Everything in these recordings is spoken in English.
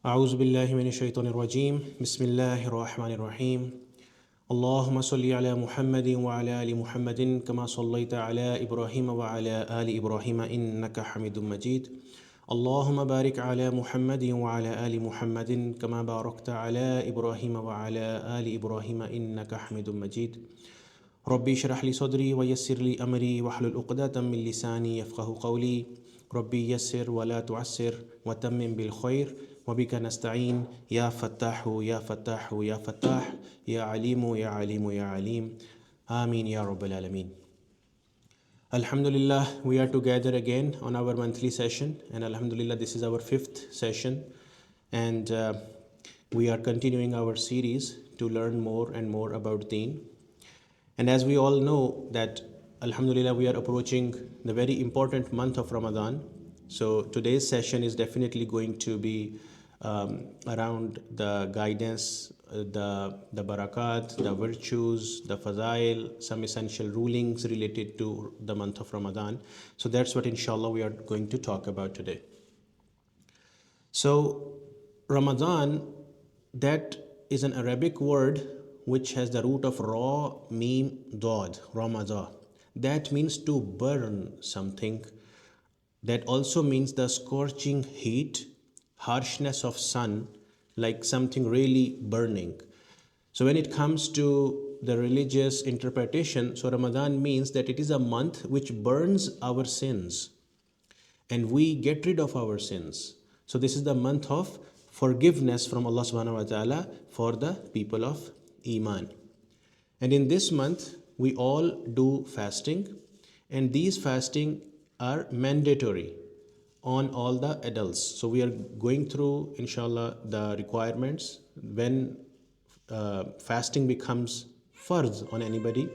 أعوذ بالله من الشيطان الرجيم بسم الله الرحمن الرحيم اللهم صل على محمد وعلى آل محمد كما صليت على إبراهيم وعلى آل إبراهيم إنك حميد مجيد اللهم بارك على محمد وعلى آل محمد كما باركت على إبراهيم وعلى آل إبراهيم إنك حميد مجيد ربي اشرح لي صدري ويسر لي أمري واحلل عقدة من لساني يفقه قولي ربي يسر ولا تعسر وتمم بالخير وبك نستعين يا فتاح يا فتاح يا فتاح يا عليم يا عليم يا عليم آمين يا رب العالمين. Alhamdulillah, we are together again on our monthly session, and Alhamdulillah, this is our 5th session, and we are continuing our series to learn more and more about Deen. And as we all know that Alhamdulillah, we are approaching the very important month of Ramadan. So today's session is definitely going to be around the guidance, the barakat, the virtues, the Faḍa'il, some essential rulings related to the month of Ramadan. So that's what inshallah we are going to talk about today. So Ramadan, that is an Arabic word which has the root of Ra, Mim, Dad, Ramadan. That means to burn something. That also means the scorching heat, harshness of sun, like something really burning. So when it comes to the religious interpretation, so Ramadan means that it is a month which burns our sins and we get rid of our sins. So this is the month of forgiveness from Allah SWT for the people of Iman. And in this month, we all do fasting, and these fasting are mandatory on all the adults. So we are going through, inshallah, the requirements when fasting becomes farz on anybody.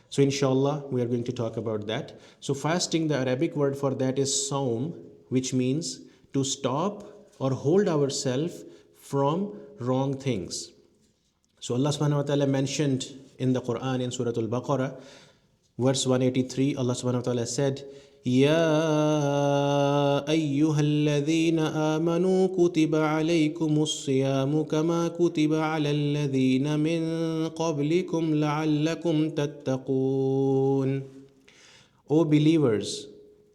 So inshallah, we are going to talk about that. So fasting, the Arabic word for that is saum, which means to stop or hold ourselves from wrong things. So Allah SWT mentioned in the Qur'an in Surah Al-Baqarah, verse 183, Allah SWT said, يا أيها الذين آمنوا كتب عليكم الصيام كما كتب على الذين من قبلكم لعلكم تتقون. O believers,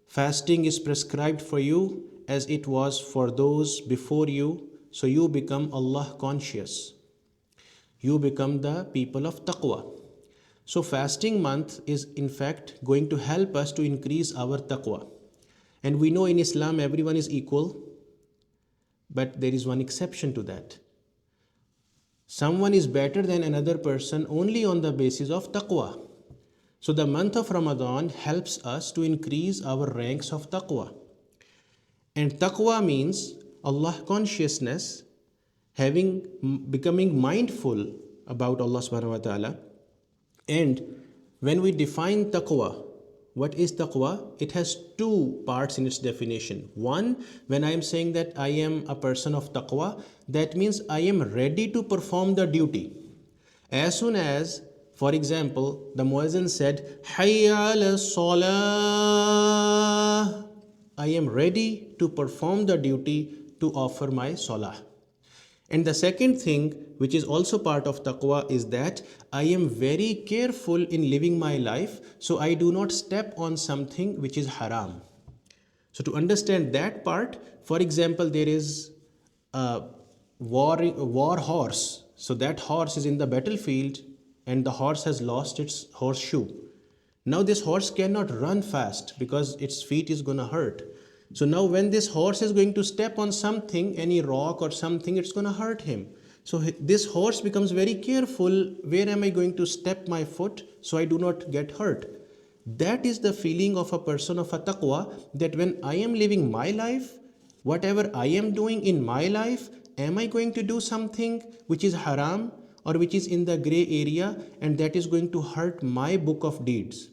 fasting is prescribed for you as it was for those before you, so you become Allah conscious. You become the people of taqwa. So fasting month is in fact going to help us to increase our taqwa. And we know in Islam everyone is equal, but there is one exception to that. Someone is better than another person only on the basis of taqwa. So the month of Ramadan helps us to increase our ranks of taqwa. And taqwa means Allah consciousness, becoming mindful about Allah SWT. And when we define taqwa, what is taqwa? It has two parts in its definition. One, when I am saying that I am a person of taqwa, that means I am ready to perform the duty. As soon as, for example, the muezzin said, Hayya ala salah, I am ready to perform the duty to offer my salah. And the second thing, which is also part of taqwa, is that I am very careful in living my life, so I do not step on something which is haram. So to understand that part, for example, there is a war horse. So that horse is in the battlefield and the horse has lost its horseshoe. Now this horse cannot run fast because its feet is gonna hurt. So now when this horse is going to step on something, any rock or something, it's going to hurt him. So this horse becomes very careful, where am I going to step my foot so I do not get hurt? That is the feeling of a person of a taqwa, that when I am living my life, whatever I am doing in my life, am I going to do something which is haram or which is in the gray area and that is going to hurt my book of deeds?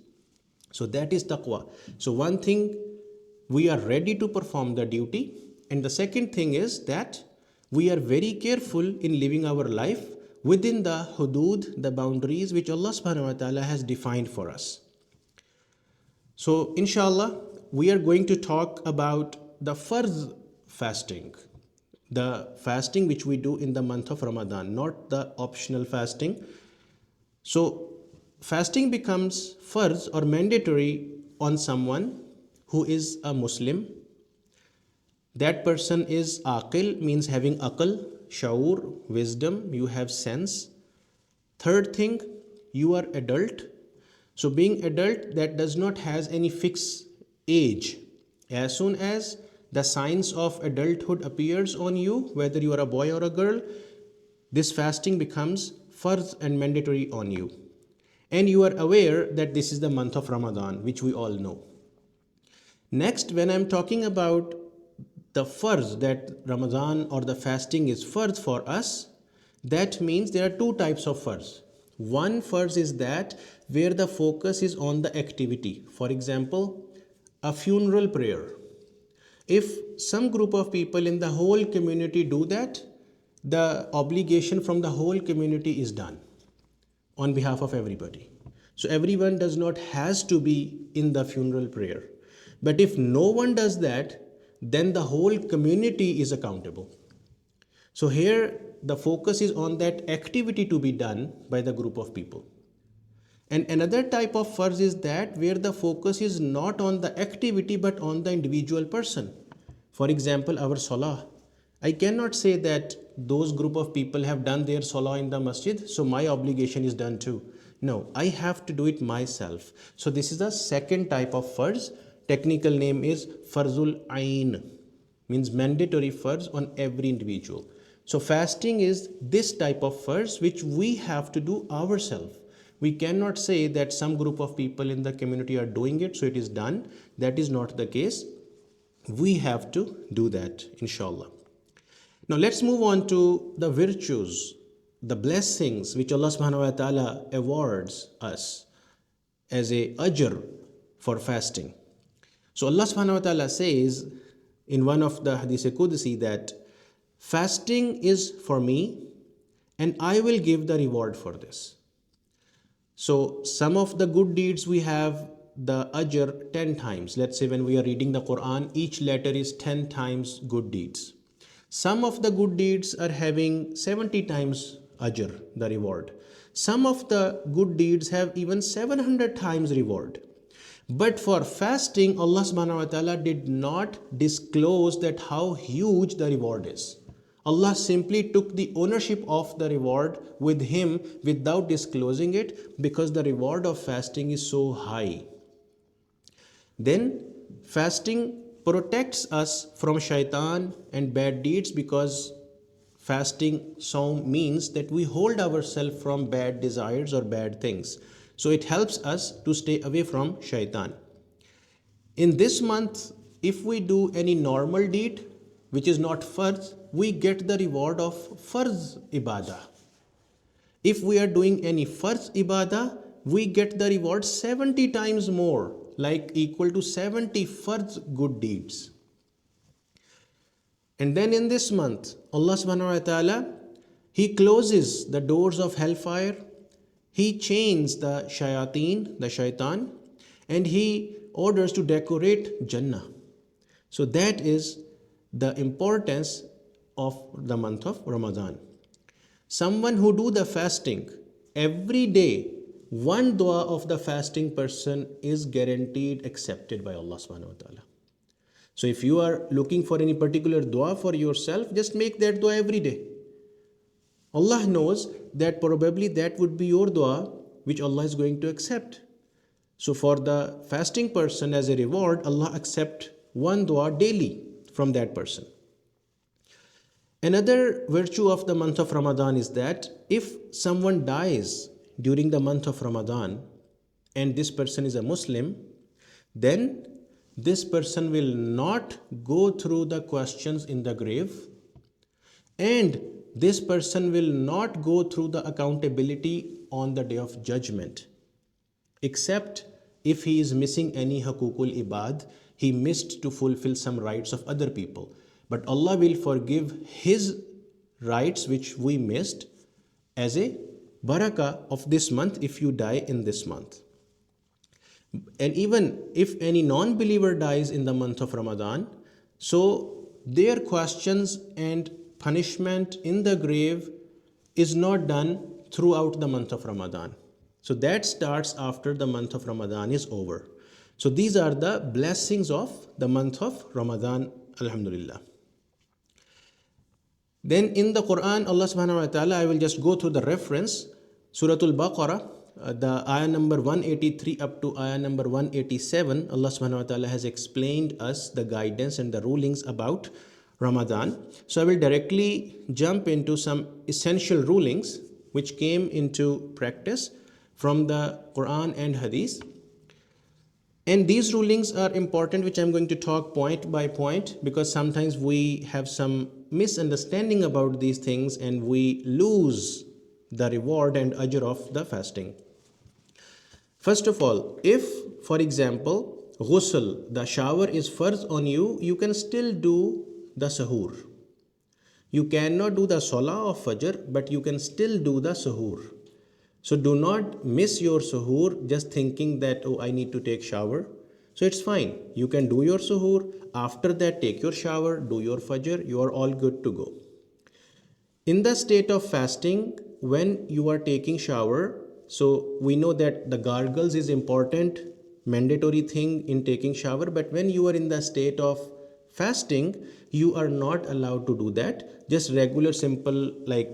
So that is taqwa. So one thing, we are ready to perform the duty, and the second thing is that we are very careful in living our life within the hudud, the boundaries which Allah SWT has defined for us. So inshallah, we are going to talk about the farz fasting. the fasting which we do in the month of Ramadan, not the optional fasting. So fasting becomes farz or mandatory on someone who is a Muslim. That person is aqil, means having aql, shaur, wisdom, you have sense. Third thing, you are adult. So being adult, that does not has any fixed age. As soon as the signs of adulthood appears on you, whether you are a boy or a girl, this fasting becomes farz and mandatory on you. And you are aware that this is the month of Ramadan, which we all know. Next, when I'm talking about the farz, that Ramadan or the fasting is farz for us, that means there are two types of farz. One farz is that where the focus is on the activity. For example, a funeral prayer. If some group of people in the whole community do that, the obligation from the whole community is done on behalf of everybody. So everyone does not has to be in the funeral prayer. But if no one does that, then the whole community is accountable. So here the focus is on that activity to be done by the group of people. And another type of farz is that where the focus is not on the activity but on the individual person. For example, our salah. I cannot say that those group of people have done their salah in the masjid, so my obligation is done too. No, I have to do it myself. So this is the second type of farz. Technical name is farzul ain, means mandatory farz on every individual. So fasting is this type of farz which we have to do ourselves. We cannot say that some group of people in the community are doing it, so it is done. That is not the case. We have to do that, inshallah. Now let's move on to the virtues, the blessings which Allah SWT awards us as a ajr for fasting. So Allah SWT says in one of the Hadith Qudsi that fasting is for me and I will give the reward for this. So some of the good deeds we have the ajr 10 times. Let's say when we are reading the Qur'an, each letter is 10 times good deeds. Some of the good deeds are having 70 times ajr, the reward. Some of the good deeds have even 700 times reward. But for fasting, Allah SWT did not disclose that how huge the reward is. Allah simply took the ownership of the reward with him without disclosing it because the reward of fasting is so high. Then fasting protects us from shaitan and bad deeds because fasting saum means that we hold ourselves from bad desires or bad things. So it helps us to stay away from shaitan. In this month, if we do any normal deed, which is not farz, we get the reward of farz ibadah. If we are doing any farz ibadah, we get the reward 70 times more, like equal to 70 farz good deeds. And then in this month, Allah SWT, He closes the doors of hellfire, He chains the shayateen, the shaitan, and He orders to decorate Jannah. So that is the importance of the month of Ramadan. Someone who do the fasting every day, one dua of the fasting person is guaranteed accepted by Allah SWT. So if you are looking for any particular dua for yourself, just make that dua every day. Allah knows that probably that would be your dua which Allah is going to accept. So for the fasting person as a reward, Allah accept one dua daily from that person. Another virtue of the month of Ramadan is that if someone dies during the month of Ramadan and this person is a Muslim, then this person will not go through the questions in the grave, and this person will not go through the accountability on the day of judgment, except if he is missing any haqukul ibad, he missed to fulfill some rights of other people. But Allah will forgive his rights which we missed as a barakah of this month if you die in this month. And even if any non-believer dies in the month of Ramadan, so their questions and punishment in the grave is not done throughout the month of Ramadan. So that starts after the month of Ramadan is over. So these are the blessings of the month of Ramadan, alhamdulillah. Then in the Qur'an, Allah SWT, I will just go through the reference, Surah Al-Baqarah, the ayah number 183 up to ayah number 187, Allah SWT has explained us the guidance and the rulings about Ramadan. So I will directly jump into some essential rulings which came into practice from the Quran and Hadith. And these rulings are important, which I'm going to talk point by point, because sometimes we have some misunderstanding about these things and we lose the reward and ajr of the fasting. First of all, if, for example, ghusl, the shower is farz on you, you can still do the sahur. You cannot do the salah of fajr, but you can still do the sahur. So do not miss your suhoor just thinking that, oh, I need to take shower. So it's fine. You can do your suhoor. After that, take your shower, do your fajr. You are all good to go. In the state of fasting, when you are taking shower, so we know that the gargles is important, mandatory thing in taking shower. But when you are in the state of fasting, you are not allowed to do that. Just regular, simple, like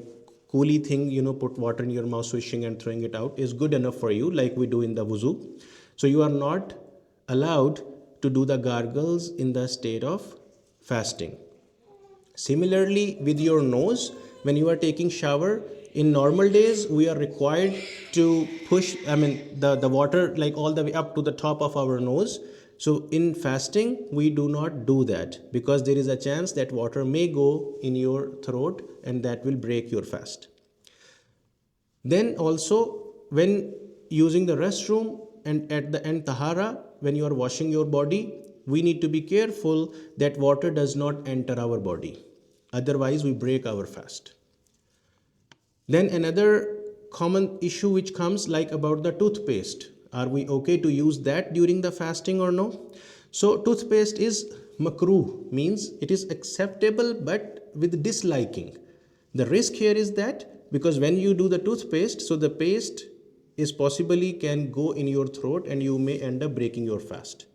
coolie thing, put water in your mouth, swishing and throwing it out is good enough for you, like we do in the wuzu. So you are not allowed to do the gargles in the state of fasting. Similarly, with your nose, when you are taking shower, in normal days, we are required to push, the water like all the way up to the top of our nose. So in fasting, we do not do that because there is a chance that water may go in your throat and that will break your fast. Then also, when using the restroom and at the end tahara, when you are washing your body, we need to be careful that water does not enter our body. Otherwise, we break our fast. Then another common issue which comes like about the toothpaste. Are we okay to use that during the fasting or no? So toothpaste is makruh, means it is acceptable but with disliking. The risk here is that because when you do the toothpaste, so the paste is possibly can go in your throat and you may end up breaking your fast.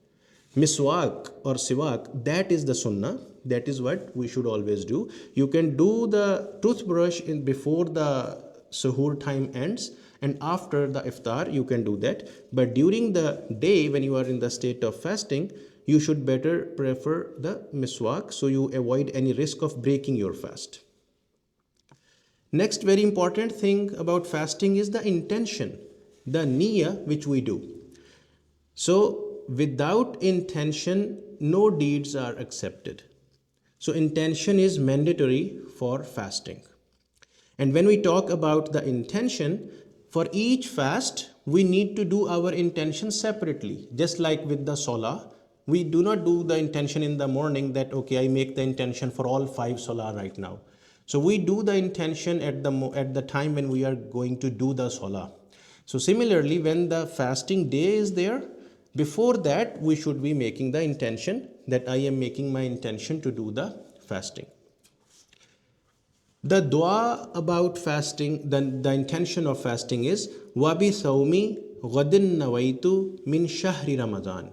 Miswak or siwak, that is the sunnah. That is what we should always do. You can do the toothbrush before the suhoor time ends, and after the iftar you can do that. But during the day when you are in the state of fasting, you should better prefer the miswak so you avoid any risk of breaking your fast. Next very important thing about fasting is the intention, the niyyah which we do. So without intention, no deeds are accepted. So intention is mandatory for fasting. And when we talk about the intention, for each fast, we need to do our intention separately. Just like with the salah, we do not do the intention in the morning that, okay, I make the intention for all 5 salah right now. So we do the intention at the time when we are going to do the salah. So similarly, when the fasting day is there, before that, we should be making the intention that I am making my intention to do the fasting. The dua about fasting, the intention of fasting is Wabi Sawmi Ghadin Nawaitu Min Shahri Ramadan.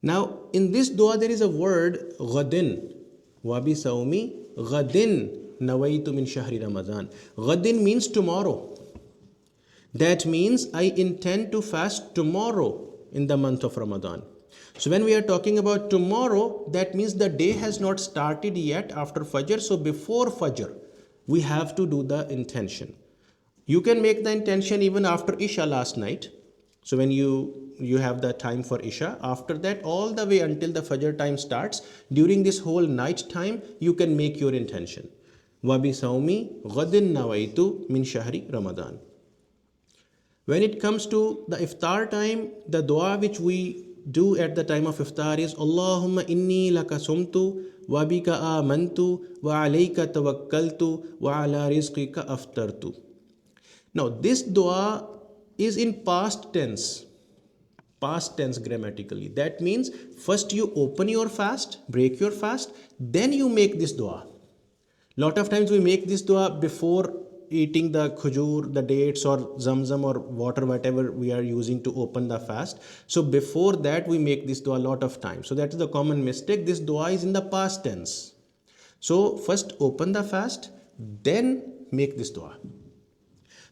Now, in this dua, there is a word Ghadin. Wabi Sawmi Ghadin Nawaitu Min Shahri Ramadan. Ghadin means tomorrow. That means I intend to fast tomorrow in the month of Ramadan. So when we are talking about tomorrow, that means the day has not started yet after Fajr. So before Fajr, we have to do the intention. You can make the intention even after Isha last night. So when you have the time for Isha, after that all the way until the Fajr time starts, during this whole night time, you can make your intention. Wabi Sawmi Ghadin Nawaitu Min Shahri Ramadan. When it comes to the iftar time, the dua which we do at the time of iftar is Allahumma inni laka sumtu wa bika amantu wa alayka tawakkaltu wa ala rizqika aftartu. Now this dua is in past tense. past tense grammatically. That means first you open your fast, break your fast, then you make this dua. Lot of times we make this dua before eating the khujur, the dates or zamzam or water, whatever we are using to open the fast. So before that we make this dua a lot of times. So that is the common mistake. This dua is in the past tense. So first open the fast, then make this dua.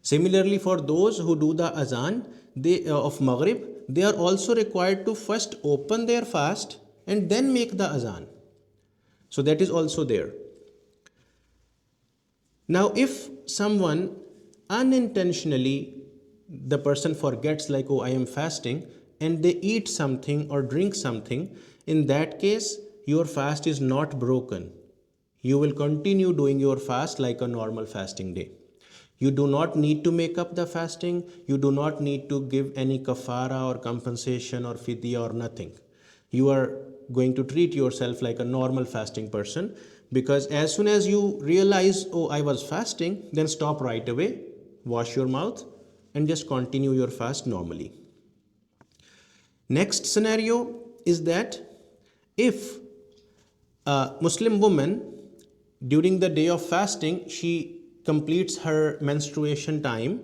Similarly, for those who do the azan of Maghrib, they are also required to first open their fast and then make the azan. So that is also there. Now, if someone unintentionally, the person forgets like, oh, I am fasting, and they eat something or drink something, in that case, your fast is not broken. You will continue doing your fast like a normal fasting day. You do not need to make up the fasting. You do not need to give any kafara or compensation or fidya or nothing. You are going to treat yourself like a normal fasting person, because as soon as you realize, oh, I was fasting, then stop right away, wash your mouth and just continue your fast normally. Next scenario is that if a Muslim woman during the day of fasting, she completes her menstruation time.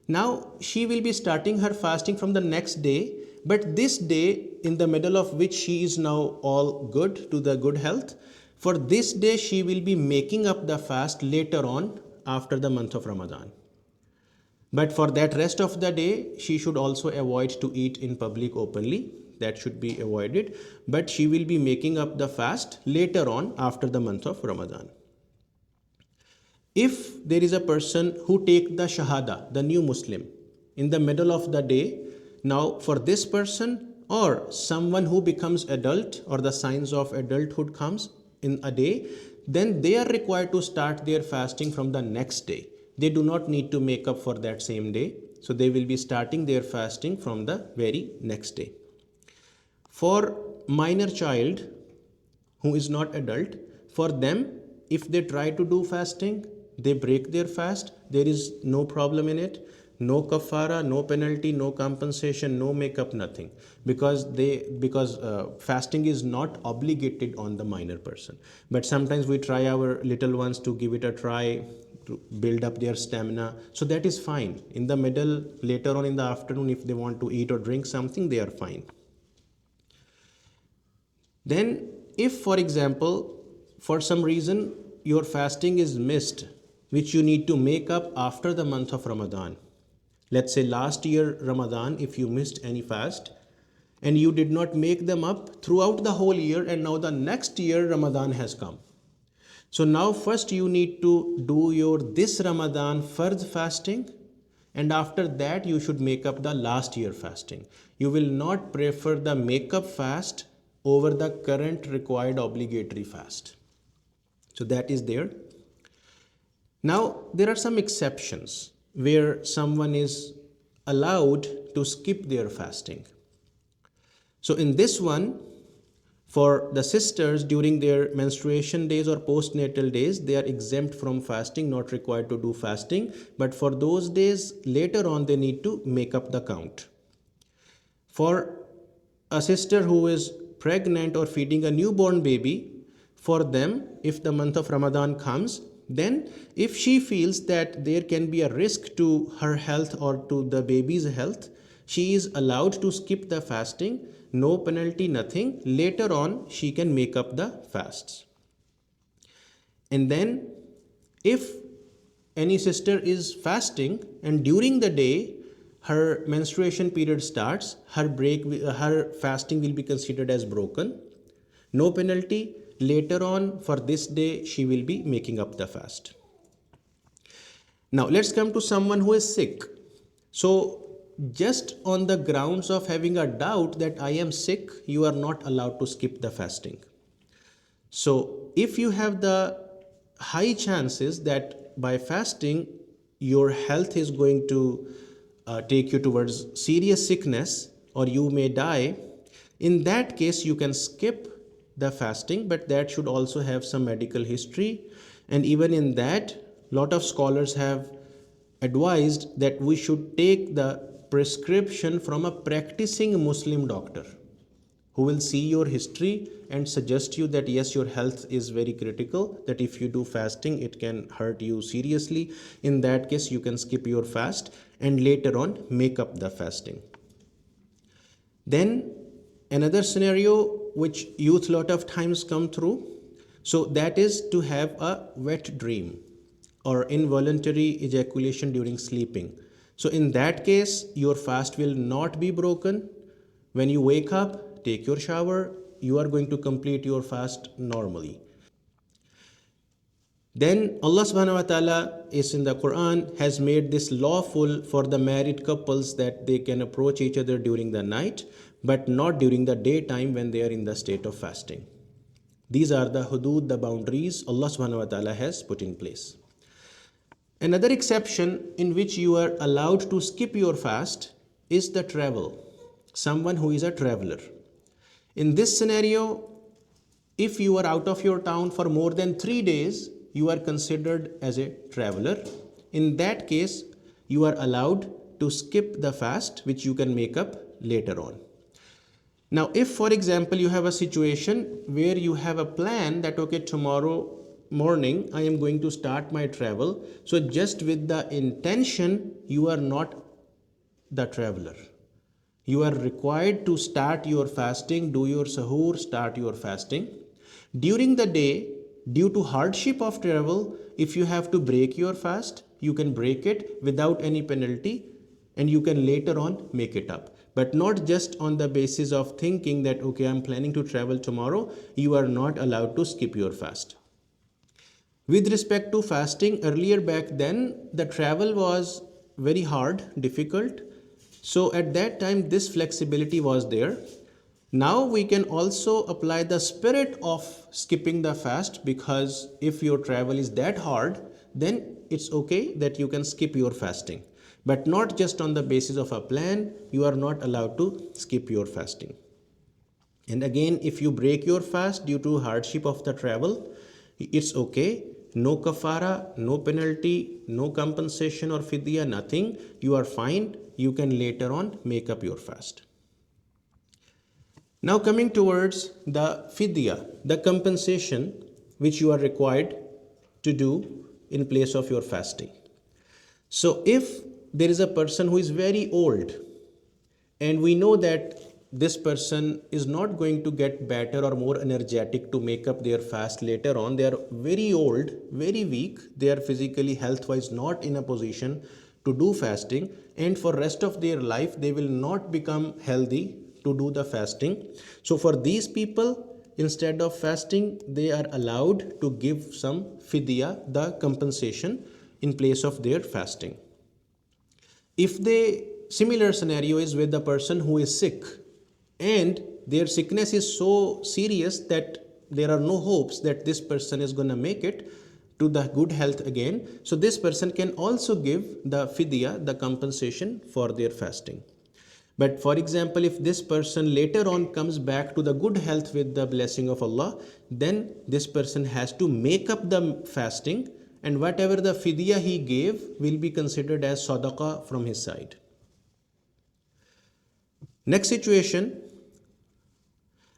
Now she will be starting her fasting from the next day, but this day in the middle of which she is now all good to the good health, for this day she will be making up the fast later on after the month of Ramadan. But for that rest of the day, she should also avoid to eat in public openly. That should be avoided, but she will be making up the fast later on after the month of Ramadan. If there is a person who take the shahada, the new Muslim, in the middle of the day, now for this person or someone who becomes adult or the signs of adulthood comes in a day, then they are required to start their fasting from the next day. They do not need to make up for that same day. So they will be starting their fasting from the very next day. For minor child who is not adult, for them, if they try to do fasting, they break their fast, there is no problem in it, no kafara, no penalty, no compensation, no makeup, nothing, because fasting is not obligated on the minor person. But sometimes we try our little ones to give it a try to build up their stamina, so that is fine. In the middle, later on in the afternoon, if they want to eat or drink something, they are fine. Then if, for example, for some reason your fasting is missed, which you need to make up after the month of Ramadan. Let's say last year Ramadan, if you missed any fast and you did not make them up throughout the whole year, and now the next year Ramadan has come. So now first you need to do your this Ramadan fard fasting, and after that you should make up the last year fasting. You will not prefer the make-up fast over the current required obligatory fast. So that is there. Now, there are some exceptions where someone is allowed to skip their fasting. So in this one, for the sisters during their menstruation days or postnatal days, they are exempt from fasting, not required to do fasting. But for those days, later on, they need to make up the count. For a sister who is pregnant or feeding a newborn baby, for them, if the month of Ramadan comes, then if she feels that there can be a risk to her health or to the baby's health, she is allowed to skip the fasting, no penalty, nothing. Later on, she can make up the fasts. And then if any sister is fasting and during the day her menstruation period starts, her fasting will be considered as broken. No penalty. Later on, for this day, she will be making up the fast. Now, let's come to someone who is sick. So, just on the grounds of having a doubt that I am sick, you are not allowed to skip the fasting. So, if you have the high chances that by fasting, your health is going to take you towards serious sickness or you may die, in that case, you can skip the fasting, but that should also have some medical history. And even in that, lot of scholars have advised that we should take the prescription from a practicing Muslim doctor who will see your history and suggest you that yes, your health is very critical, that if you do fasting it can hurt you seriously. In that case you can skip your fast and later on make up the fasting. Then another scenario which youth lot of times come through, so that is to have a wet dream or involuntary ejaculation during sleeping. So in that case your fast will not be broken. When you wake up, take your shower, you are going to complete your fast normally. Then Allah SWT is in the Qur'an has made this lawful for the married couples that they can approach each other during the night but not during the daytime when they are in the state of fasting. These are the hudud, the boundaries Allah SWT has put in place. Another exception in which you are allowed to skip your fast is the travel. Someone who is a traveler. In this scenario, if you are out of your town for more than 3 days, you are considered as a traveler. In that case, you are allowed to skip the fast, which you can make up later on. Now, if for example, you have a situation where you have a plan that, okay, tomorrow morning, I am going to start my travel. So just with the intention, you are not the traveler. You are required to start your fasting, do your sahur, start your fasting. During the day, due to hardship of travel, if you have to break your fast, you can break it without any penalty and you can later on make it up. But not just on the basis of thinking that, okay, I'm planning to travel tomorrow, you are not allowed to skip your fast. With respect to fasting, earlier back then, the travel was very hard, difficult. So at that time, this flexibility was there. Now we can also apply the spirit of skipping the fast, because if your travel is that hard, then it's okay that you can skip your fasting. But not just on the basis of a plan, you are not allowed to skip your fasting. And again, if you break your fast due to hardship of the travel, it's okay. No kafara, no penalty, no compensation or fidya, nothing. You are fine. You can later on make up your fast. Now coming towards the fidya, the compensation which you are required to do in place of your fasting. So if there is a person who is very old and we know that this person is not going to get better or more energetic to make up their fast later on. They are very old, very weak. They are physically, health-wise not in a position to do fasting. And for rest of their life, they will not become healthy to do the fasting. So for these people, instead of fasting, they are allowed to give some fidya, the compensation, in place of their fasting. If similar scenario is with the person who is sick, and their sickness is so serious that there are no hopes that this person is going to make it to the good health again. So this person can also give the fidya, the compensation for their fasting. But for example, if this person later on comes back to the good health with the blessing of Allah, then this person has to make up the fasting, and whatever the fidya he gave will be considered as sadaqah from his side. Next situation,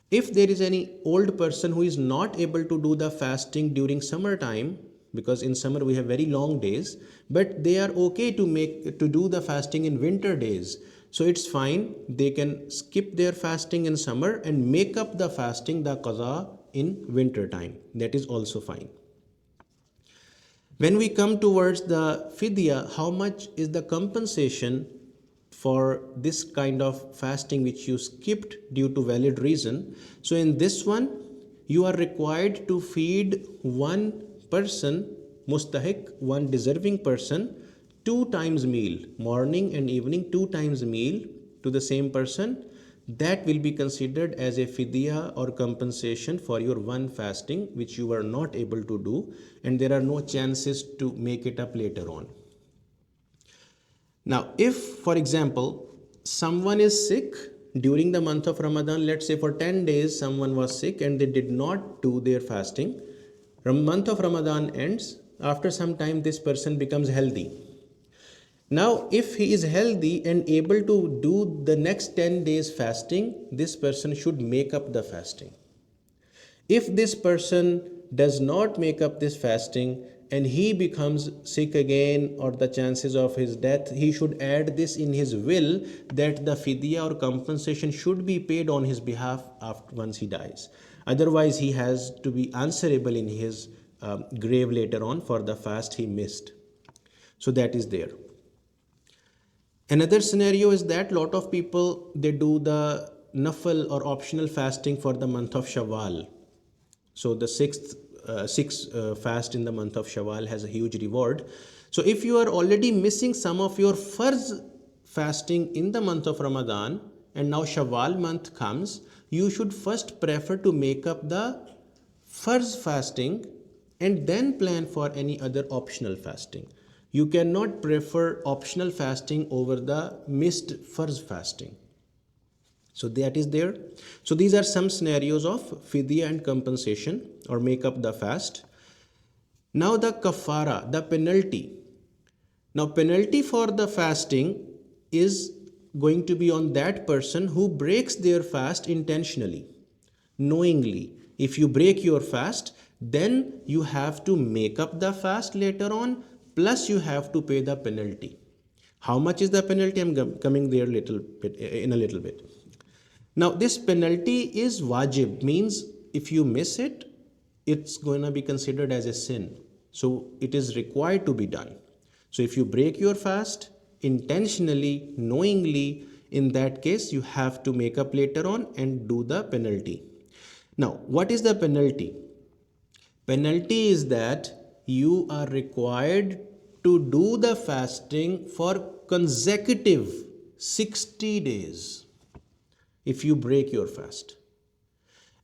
if there is any old person who is not able to do the fasting during summertime, because in summer we have very long days, but they are okay to do the fasting in winter days. So it's fine. They can skip their fasting in summer and make up the fasting, the qaza, in winter time. That is also fine. When we come towards the fidya, how much is the compensation for this kind of fasting which you skipped due to valid reason? So in this one, you are required to feed one person, mustahiq, one deserving person, 2 times meal, morning and evening, 2 times meal to the same person. That will be considered as a fidya or compensation for your one fasting which you were not able to do, and there are no chances to make it up later on. Now, if, for example, someone is sick during the month of Ramadan, let's say for 10 days someone was sick and they did not do their fasting, the month of Ramadan ends, after some time this person becomes healthy. Now, if he is healthy and able to do the next 10 days fasting, this person should make up the fasting. If this person does not make up this fasting and he becomes sick again, or the chances of his death, he should add this in his will that the fidya or compensation should be paid on his behalf after once he dies. Otherwise, he has to be answerable in his grave later on for the fast he missed. So that is there. Another scenario is that lot of people, they do the nafal or optional fasting for the month of Shawwal. So the sixth fast in the month of Shawwal has a huge reward. So if you are already missing some of your farz fasting in the month of Ramadan, and now Shawwal month comes, you should first prefer to make up the farz fasting and then plan for any other optional fasting. You cannot prefer optional fasting over the missed farz fasting. So that is there. So these are some scenarios of fidya and compensation or make up the fast. Now the kafara, the penalty. Now penalty for the fasting is going to be on that person who breaks their fast intentionally, knowingly. If you break your fast, then you have to make up the fast later on, plus you have to pay the penalty. How much is the penalty? I'm coming there in a little bit. Now this penalty is wajib, means if you miss it, it's going to be considered as a sin. So it is required to be done. So if you break your fast intentionally, knowingly, in that case you have to make up later on and do the penalty. Now what is the penalty? Penalty is that you are required to do the fasting for consecutive 60 days. If you break your fast,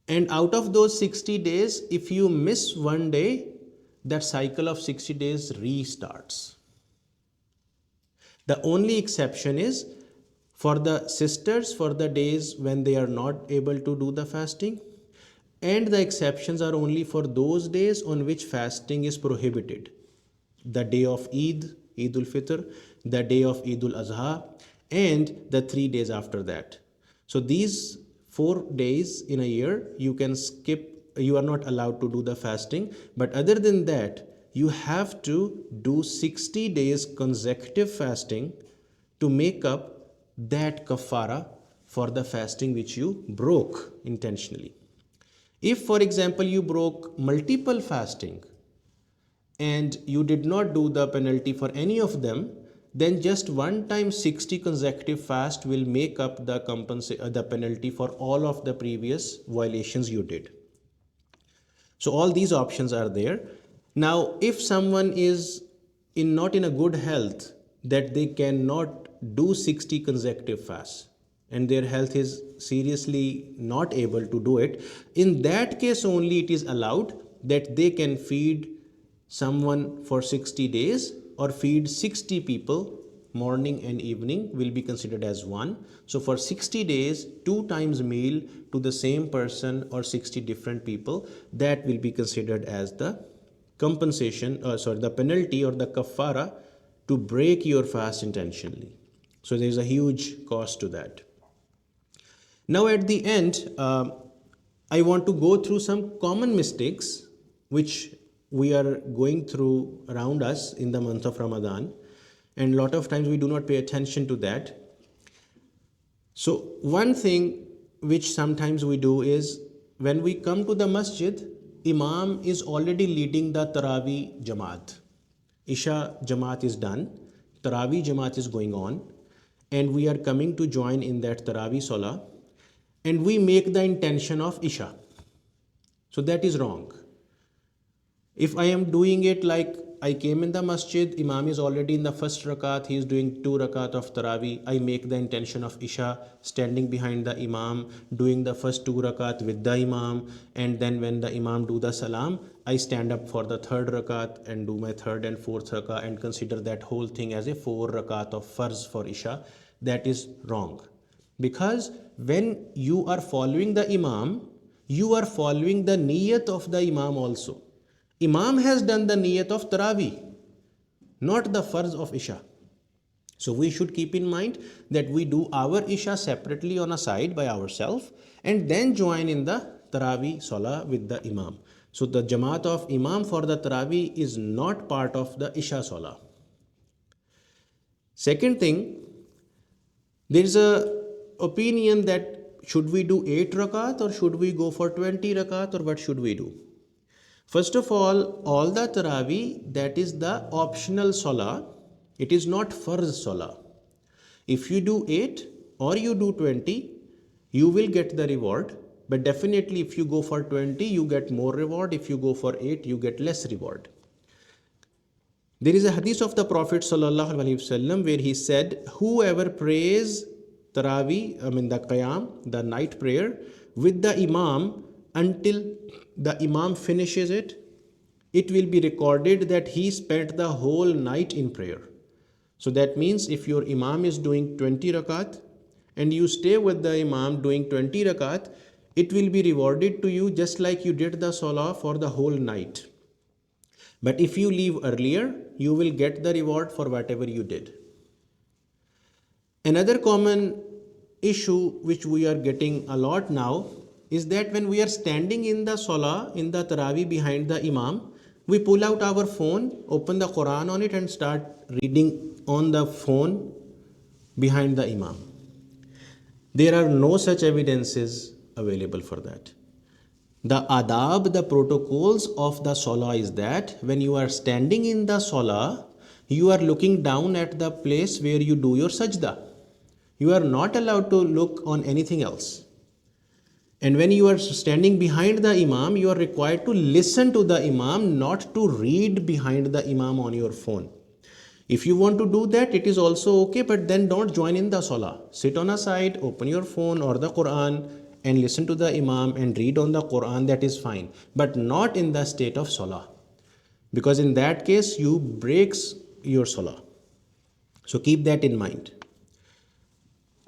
and out of those 60 days, if you miss one day, that cycle of 60 days restarts. The only exception is for the sisters, for the days when they are not able to do the fasting, and the exceptions are only for those days on which fasting is prohibited. The day of Eid, Eid ul-Fitr, the day of Eid ul-Azha, and the 3 days after that. So these 4 days in a year you can skip, you are not allowed to do the fasting, but other than that you have to do 60 days consecutive fasting to make up that kafara for the fasting which you broke intentionally. If for example you broke multiple fasting and you did not do the penalty for any of them, then just one time 60 consecutive fast will make up the penalty for all of the previous violations you did. So all these options are there. Now if someone is not in a good health that they cannot do 60 consecutive fasts and their health is seriously not able to do it, in that case only it is allowed that they can feed someone for 60 days or feed 60 people. Morning and evening will be considered as one. So for 60 days, 2 times meal to the same person or 60 different people, that will be considered as the compensation, the penalty or the kafara to break your fast intentionally. So there is a huge cost to that. Now at the end, I want to go through some common mistakes which we are going through around us in the month of Ramadan, and a lot of times we do not pay attention to that. So one thing which sometimes we do is when we come to the masjid, Imam is already leading the Taraweeh Jamaat. Isha Jamaat is done, Taraweeh Jamaat is going on, and we are coming to join in that Taraweeh Salah, and we make the intention of Isha. So that is wrong. If I am doing it like I came in the masjid, Imam is already in the first rakat, he is doing 2 rakat of Taraweeh, I make the intention of Isha, standing behind the Imam, doing the first 2 rakat with the Imam, and then when the Imam do the salam, I stand up for the 3rd rakat and do my 3rd and 4th rakat and consider that whole thing as a 4 rakat of farz for Isha. That is wrong. Because when you are following the Imam, you are following the niyat of the Imam also. Imam has done the niyat of Taraweeh, not the farz of Isha. So we should keep in mind that we do our Isha separately on a side by ourselves and then join in the Taraweeh Salah with the Imam. So the Jamaat of Imam for the Taraweeh is not part of the Isha Salah. Second thing, there is a opinion that should we do 8 rakat or should we go for 20 rakat, or what should we do? First of all the Taraweeh, that is the optional Salah. It is not Farz Salah. If you do 8 or you do 20, you will get the reward. But definitely if you go for 20, you get more reward. If you go for 8, you get less reward. There is a hadith of the Prophet ﷺ where he said, whoever prays Taraweeh, the Qiyam, the night prayer, with the Imam until the Imam finishes it, it will be recorded that he spent the whole night in prayer. So that means if your Imam is doing 20 rakat and you stay with the Imam doing 20 rakat, it will be rewarded to you just like you did the Salah for the whole night. But if you leave earlier, you will get the reward for whatever you did. Another common issue which we are getting a lot now is that when we are standing in the Salah, in the Taraweeh behind the Imam, we pull out our phone, open the Qur'an on it and start reading on the phone behind the Imam. There are no such evidences available for that. The adab, the protocols of the Salah is that when you are standing in the Salah, you are looking down at the place where you do your sajda. You are not allowed to look on anything else. And when you are standing behind the Imam, you are required to listen to the Imam, not to read behind the Imam on your phone. If you want to do that, it is also okay, but then don't join in the Salah. Sit on a side, open your phone or the Qur'an and listen to the Imam and read on the Qur'an, that is fine. But not in the state of Salah. Because in that case, you breaks your Salah. So keep that in mind.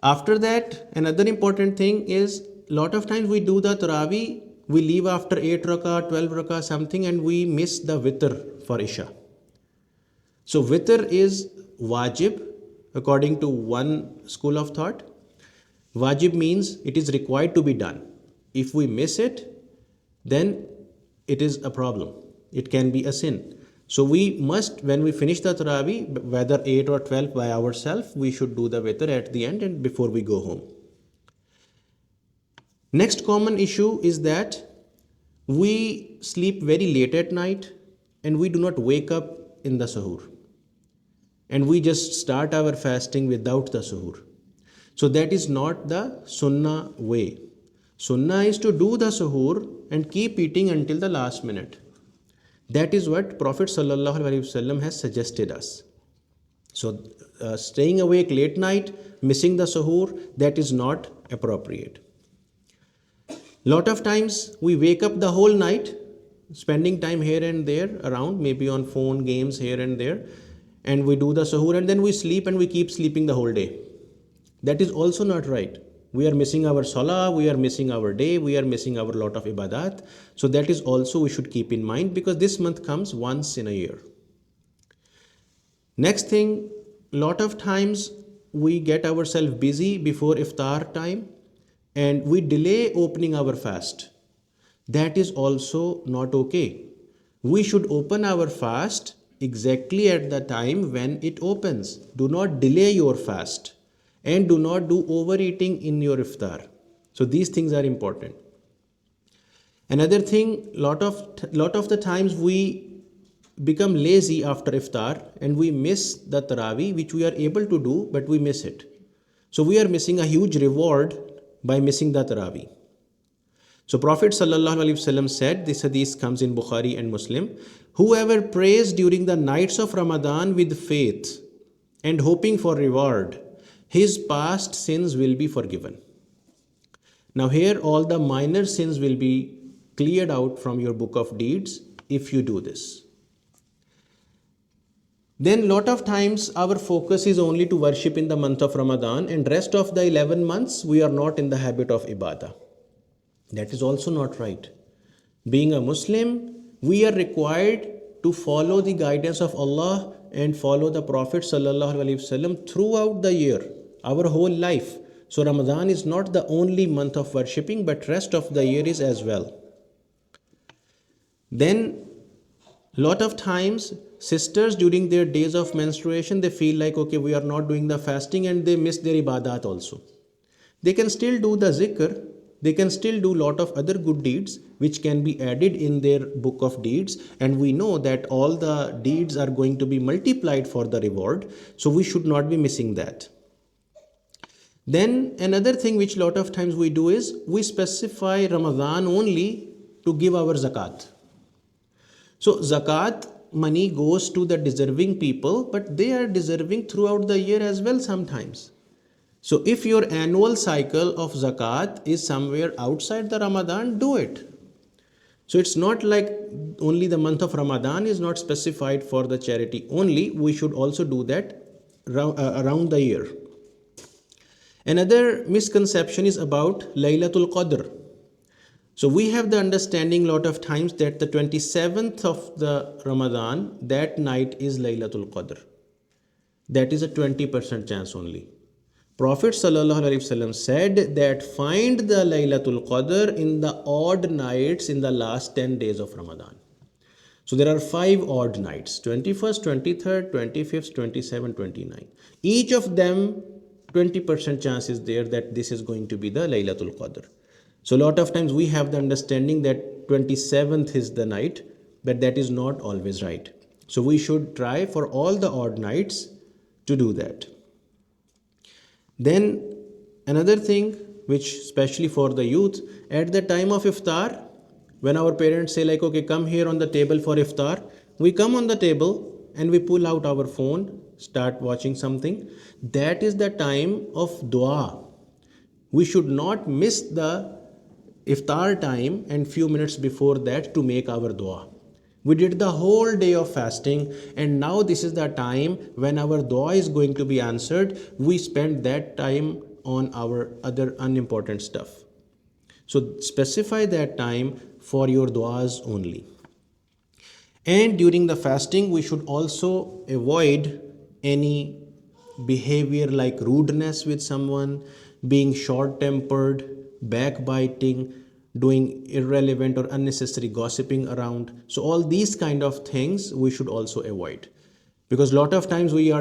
After that, another important thing is, lot of times we do the Taraweeh, we leave after 8 rakah, 12 rakah something and we miss the witr for Isha. So witr is wajib according to one school of thought. Wajib means it is required to be done. If we miss it, then it is a problem. It can be a sin. So we must, when we finish the Taraweeh, whether 8 or 12 by ourselves, we should do the witr at the end and before we go home. Next common issue is that we sleep very late at night and we do not wake up in the suhoor. And we just start our fasting without the suhoor. So that is not the Sunnah way. Sunnah is to do the suhoor and keep eating until the last minute. That is what Prophet ﷺ has suggested us. So staying awake late night, missing the suhoor, that is not appropriate. Lot of times we wake up the whole night, spending time here and there around, maybe on phone, games here and there, and we do the suhoor and then we sleep and we keep sleeping the whole day. That is also not right. We are missing our salah, we are missing our day, we are missing our lot of ibadat. So that is also we should keep in mind because this month comes once in a year. Next thing, lot of times we get ourselves busy before iftar time and we delay opening our fast. That is also not okay. We should open our fast exactly at the time when it opens. Do not delay your fast. And do not do overeating in your iftar. So these things are important. Another thing, lot of the times we become lazy after iftar and we miss the Taraweeh, which we are able to do, but we miss it. So we are missing a huge reward by missing the Taraweeh. So Prophet ﷺ said, this hadith comes in Bukhari and Muslim, whoever prays during the nights of Ramadan with faith and hoping for reward, his past sins will be forgiven. Now here all the minor sins will be cleared out from your book of deeds if you do this. Then lot of times our focus is only to worship in the month of Ramadan and rest of the 11 months we are not in the habit of ibadah. That is also not right. Being a Muslim, we are required to follow the guidance of Allah and follow the Prophet ﷺ throughout the year, our whole life. So Ramadan is not the only month of worshipping, but rest of the year is as well. Then lot of times sisters during their days of menstruation, they feel like, okay, we are not doing the fasting, and they miss their ibadat also. They can still do the zikr, they can still do lot of other good deeds which can be added in their book of deeds, and we know that all the deeds are going to be multiplied for the reward, so we should not be missing that. Then another thing which lot of times we do is we specify Ramadan only to give our zakat. So zakat money goes to the deserving people, but they are deserving throughout the year as well sometimes. So if your annual cycle of zakat is somewhere outside the Ramadan, do it. So it's not like only the month of Ramadan is not specified for the charity only. We should also do that around the year. Another misconception is about Laylatul Qadr. So we have the understanding lot of times that the 27th of the Ramadan, that night is Laylatul Qadr. That is a 20% chance only. Prophet ﷺ said that find the Laylatul Qadr in the odd nights in the last 10 days of Ramadan. So there are 5 odd nights, 21st, 23rd, 25th, 27th, 29th. Each of them 20% chance is there that this is going to be the Laylatul Qadr. So a lot of times we have the understanding that 27th is the night, but that is not always right. So we should try for all the odd nights to do that. Then another thing which especially for the youth, at the time of iftar, when our parents say like, okay, come here on the table for iftar, we come on the table and we pull out our phone, start watching something. That is the time of dua. We should not miss the iftar time and few minutes before that to make our dua. We did the whole day of fasting, and now this is the time when our dua is going to be answered. We spend that time on our other unimportant stuff. So specify that time for your duas only. And during the fasting, we should also avoid any behavior like rudeness with someone, being short-tempered, backbiting, doing irrelevant or unnecessary gossiping around. So all these kind of things we should also avoid, because a lot of times we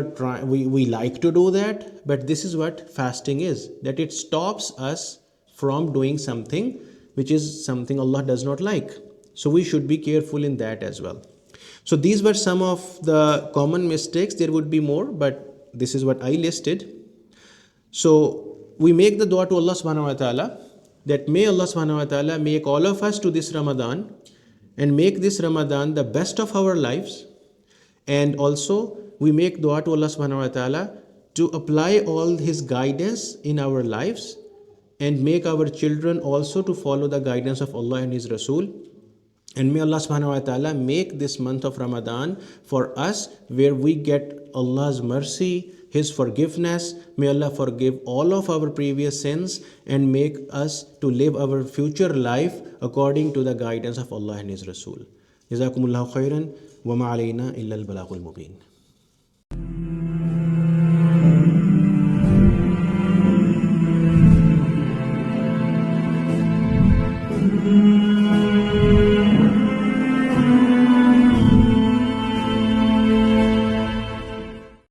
like to do that, but this is what fasting is, that it stops us from doing something which is something Allah does not like. So we should be careful in that as well. So these were some of the common mistakes. There would be more, but this is what I listed. So we make the dua to Allah SWT that may Allah SWT make all of us to this Ramadan and make this Ramadan the best of our lives. And also we make dua to Allah SWT to apply all His guidance in our lives and make our children also to follow the guidance of Allah and His Rasul. And may Allah SWT make this month of Ramadan for us where we get Allah's mercy, His forgiveness. May Allah forgive all of our previous sins and make us to live our future life according to the guidance of Allah and His Rasul. Jazakumullahu khairan wa ma alayna illa al-balagul mubin.